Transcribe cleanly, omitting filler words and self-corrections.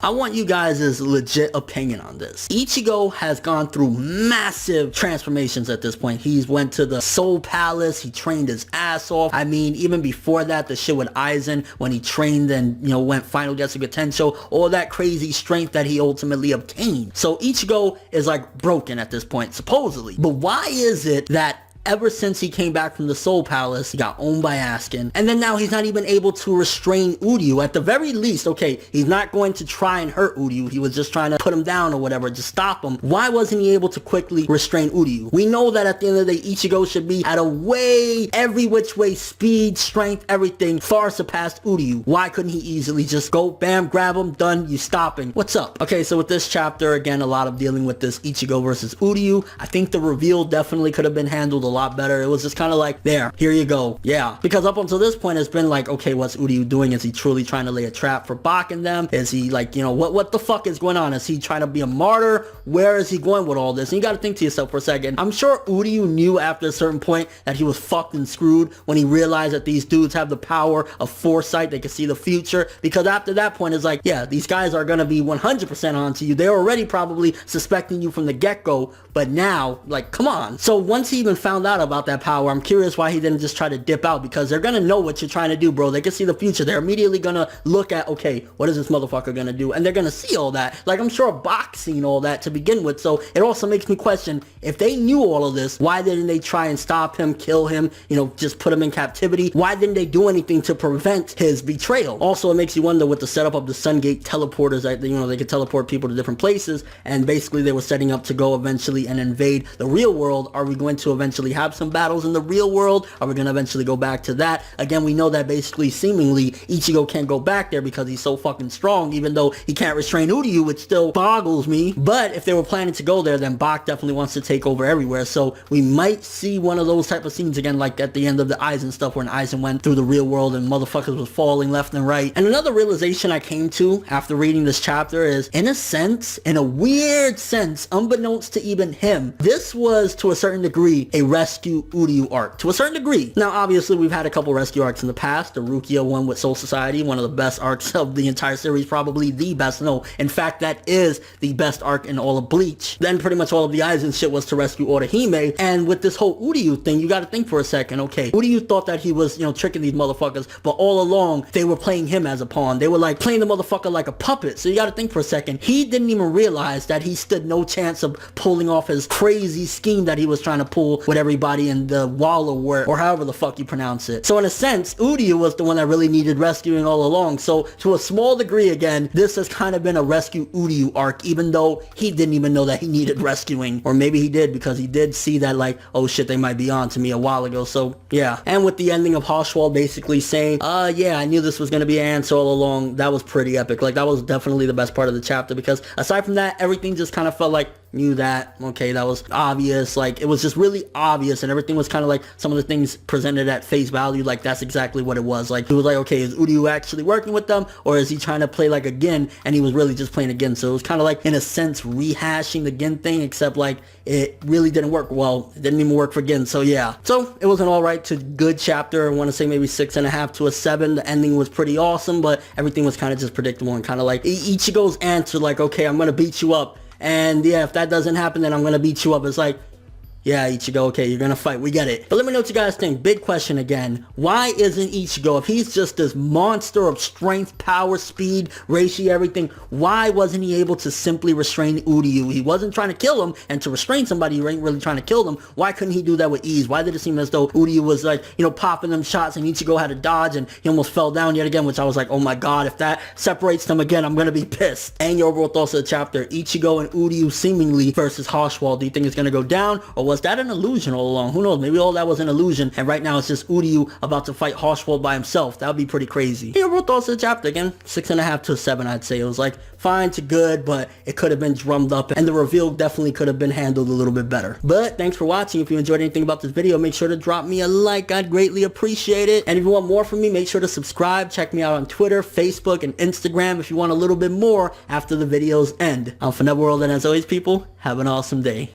I want you guys' legit opinion on this. Ichigo has gone through massive transformations at this point. He's went to the Soul Palace. He trained his ass off. I mean, even before that, the shit with Aizen when he trained and, went Final Getsuga Tensho, all that crazy strength that he ultimately obtained. So Ichigo is like broken at this point, supposedly. But why is it that ever since he came back from the Soul Palace, he got owned by Askin, and then now he's not even able to restrain Uryu? At the very least, okay, he's not going to try and hurt Uryu. He was just trying to put him down or whatever, just stop him. Why wasn't he able to quickly restrain Uryu? We know that at the end of the day, Ichigo should be at a way, every which way, speed, strength, everything, far surpassed Uryu. Why couldn't he easily just go, bam, grab him, done, you stopping? What's up? Okay, so with this chapter, again, a lot of dealing with this Ichigo versus Uryu. I think the reveal definitely could have been handled a lot better. It was just kind of like, there, here you go. Yeah, because up until this point, it's been like, okay, what's Uryu doing? Is he truly trying to lay a trap for Bak and them? Is he like, what the fuck is going on? Is he trying to be a martyr? Where is he going with all this? And you got to think to yourself for a second. I'm sure Uryu knew after a certain point that he was fucked and screwed when he realized that these dudes have the power of foresight. They can see the future, because after that point, it's like, yeah, these guys are going to be 100% onto you. They're already probably suspecting you from the get-go, but now, like, come on. So once he even found out about that power, I'm curious why he didn't just try to dip out, because they're gonna know what you're trying to do, bro. They can see the future. They're immediately gonna look at, okay, what is this motherfucker gonna do? And they're gonna see all that. Like, I'm sure Bak seen all that to begin with, so it also makes me question, if they knew all of this, why didn't they try and stop him, kill him, just put him in captivity? Why didn't they do anything to prevent his betrayal? Also, it makes you wonder with the setup of the Sun Gate teleporters, that they could teleport people to different places, and basically they were setting up to go eventually and invade the real world. Are we going to eventually have some battles in the real world? Are we going to eventually go back to that? Again, we know that basically, seemingly, Ichigo can't go back there because he's so fucking strong, even though he can't restrain Uryu, which still boggles me. But if they were planning to go there, then Bak definitely wants to take over everywhere. So we might see one of those type of scenes again, like at the end of the Aizen stuff, when Aizen went through the real world and motherfuckers was falling left and right. And another realization I came to after reading this chapter is, in a sense, in a weird sense, unbeknownst to even him, this was to a certain degree a rescue Uryu arc, to a certain degree. Now, obviously, we've had a couple rescue arcs in the past. The Rukia one with Soul Society, one of the best arcs of the entire series, probably the best. No, in fact, that is the best arc in all of Bleach. Then pretty much all of the Aizen shit was to rescue Orihime. And with this whole Uryu thing, you gotta think for a second, okay, Uryu thought that he was, tricking these motherfuckers, but all along, they were playing him as a pawn. They were like playing the motherfucker like a puppet. So you gotta think for a second. He didn't even realize that he stood no chance of pulling off his crazy scheme that he was trying to pull with everybody in the wall or however the fuck you pronounce it. So in a sense, Uryu was the one that really needed rescuing all along. So to a small degree, again, this has kind of been a rescue Uryu arc, even though he didn't even know that he needed rescuing. Or maybe he did, because he did see that, like, oh shit, they might be on to me a while ago. So yeah. And with the ending of Haschwalth basically saying, yeah, I knew this was going to be an answer all along, that was pretty epic. Like, that was definitely the best part of the chapter, because aside from that, everything just kind of felt like, knew that, okay, that was obvious. Like, it was just really obvious, and everything was kind of like some of the things presented at face value, like that's exactly what it was. Like, it was like, okay, is Uryu actually working with them, or is he trying to play like a Gin, and he was really just playing a Gin? So it was kind of like, in a sense, rehashing the Gin thing, except like it really didn't work. Well, it didn't even work for Gin. So yeah, so it was an alright to good chapter. I want to say maybe 6.5 to a 7. The ending was pretty awesome, but everything was kind of just predictable and kind of like Ichigo's answer, like, okay, I'm gonna beat you up. And yeah, if that doesn't happen, then I'm gonna beat you up. It's like, yeah, Ichigo, okay, you're gonna fight, we get it. But let me know what you guys think. Big question again. Why isn't Ichigo, if he's just this monster of strength, power, speed, reishi, everything, why wasn't he able to simply restrain Uryu? He wasn't trying to kill him, and to restrain somebody, you ain't really trying to kill them. Why couldn't he do that with ease? Why did it seem as though Uryu was like, popping them shots, and Ichigo had to dodge, and he almost fell down yet again, which I was like, oh my god, if that separates them again, I'm gonna be pissed. And your overall thoughts of the chapter, Ichigo and Uryu seemingly versus Haschwalth, do you think it's gonna go down, or was that an illusion all along? Who knows? Maybe all that was an illusion, and right now it's just Uryu about to fight Haschwalth by himself. That would be pretty crazy. Your overall thoughts of the chapter, again, 6.5 to a 7, I'd say. It was like fine to good, but it could have been drummed up, and the reveal definitely could have been handled a little bit better. But thanks for watching. If you enjoyed anything about this video, make sure to drop me a like. I'd greatly appreciate it. And if you want more from me, make sure to subscribe. Check me out on Twitter, Facebook, and Instagram if you want a little bit more after the videos end. I'm ForneverWorld, and as always, people, have an awesome day.